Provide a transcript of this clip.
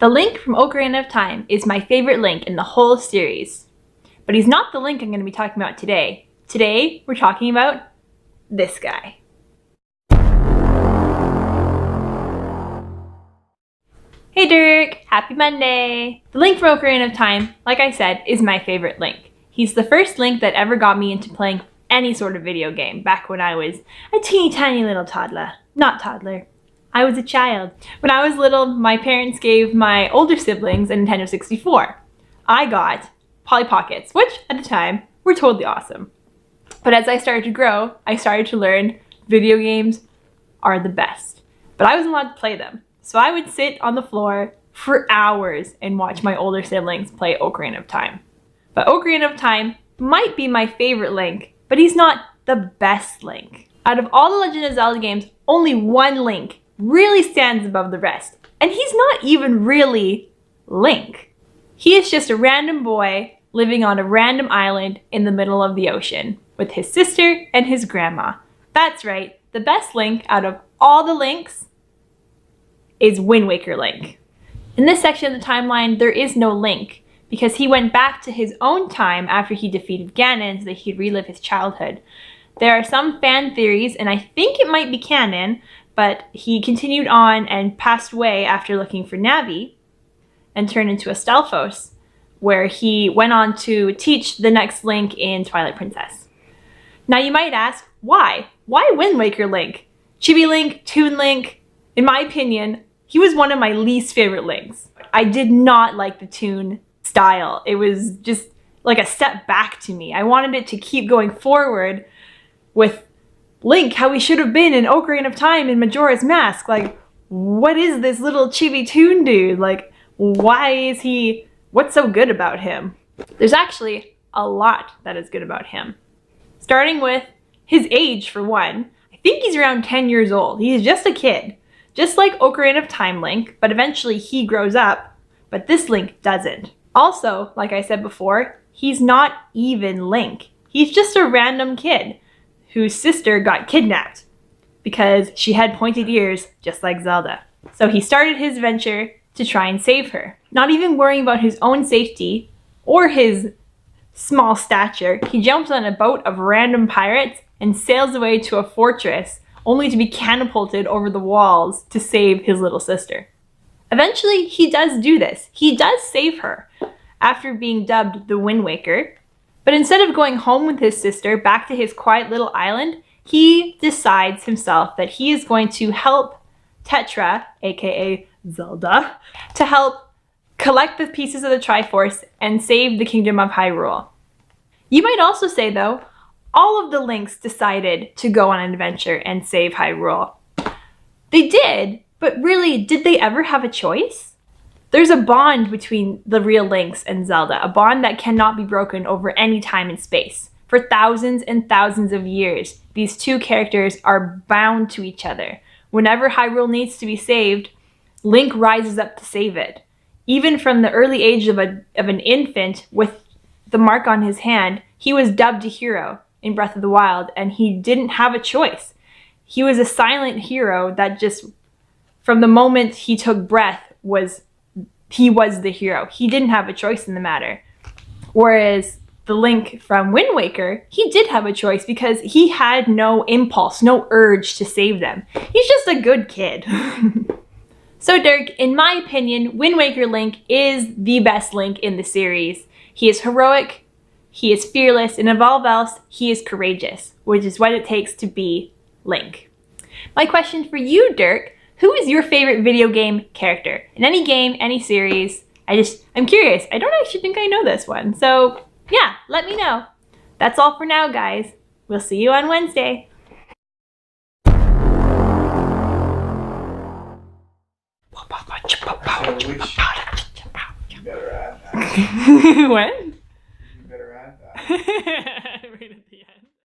The Link from Ocarina of Time is my favorite Link in the whole series. But he's not the Link I'm going to be talking about today. Today, we're talking about this guy. Hey Dirk! Happy Monday! The Link from Ocarina of Time, like I said, is my favorite Link. He's the first Link that ever got me into playing any sort of video game back when I was a teeny tiny little toddler. Not toddler. I was a child. When I was little, my parents gave my older siblings a Nintendo 64. I got Polly Pockets, which at the time were totally awesome. But as I started to grow, I started to learn video games are the best. But I wasn't allowed to play them. So I would sit on the floor for hours and watch my older siblings play Ocarina of Time. But Ocarina of Time might be my favorite Link, but he's not the best Link. Out of all the Legend of Zelda games, only one Link really stands above the rest. And he's not even really Link. He is just a random boy living on a random island in the middle of the ocean with his sister and his grandma. That's right, the best Link out of all the Links is Wind Waker Link. In this section of the timeline, there is no Link because he went back to his own time after he defeated Ganon so that he could relive his childhood. There are some fan theories, and I think it might be canon, but he continued on and passed away after looking for Navi and turned into a Stalfos, where he went on to teach the next Link in Twilight Princess. Now you might ask, why? Why Wind Waker Link? Chibi Link, Toon Link? In my opinion, he was one of my least favorite Links. I did not like the Toon style. It was just like a step back to me. I wanted it to keep going forward with Link, how he should have been in Ocarina of Time in Majora's Mask. Like, what is this little chibi Toon dude? Like, why is he... What's so good about him? There's actually a lot that is good about him. Starting with his age, for one. I think he's around 10 years old. He's just a kid. Just like Ocarina of Time Link, but eventually he grows up, but this Link doesn't. Also, like I said before, he's not even Link. He's just a random kid whose sister got kidnapped because she had pointed ears just like Zelda. So he started his venture to try and save her. Not even worrying about his own safety or his small stature, he jumps on a boat of random pirates and sails away to a fortress only to be catapulted over the walls to save his little sister. Eventually, he does do this. He does save her after being dubbed the Wind Waker. But instead of going home with his sister back to his quiet little island, he decides himself that he is going to help Tetra, aka Zelda, to help collect the pieces of the Triforce and save the Kingdom of Hyrule. You might also say, though, all of the Links decided to go on an adventure and save Hyrule. They did, but really, did they ever have a choice? There's a bond between the real Links and Zelda, a bond that cannot be broken over any time and space. For thousands and thousands of years, these two characters are bound to each other. Whenever Hyrule needs to be saved, Link rises up to save it. Even from the early age of an infant with the mark on his hand, he was dubbed a hero in Breath of the Wild, and he didn't have a choice. He was a silent hero that just, from the moment he took breath, he was the hero. He didn't have a choice in the matter. Whereas the Link from Wind Waker, he did have a choice because he had no impulse, no urge to save them. He's just a good kid. So Dirk, in my opinion, Wind Waker Link is the best Link in the series. He is heroic, he is fearless, and above all else, he is courageous, which is what it takes to be Link. My question for you, Dirk, who is your favorite video game character? In any game, any series? I'm curious. I don't actually think I know this one. So yeah, let me know. That's all for now, guys. We'll see you on Wednesday. You better add that. What? You better add that.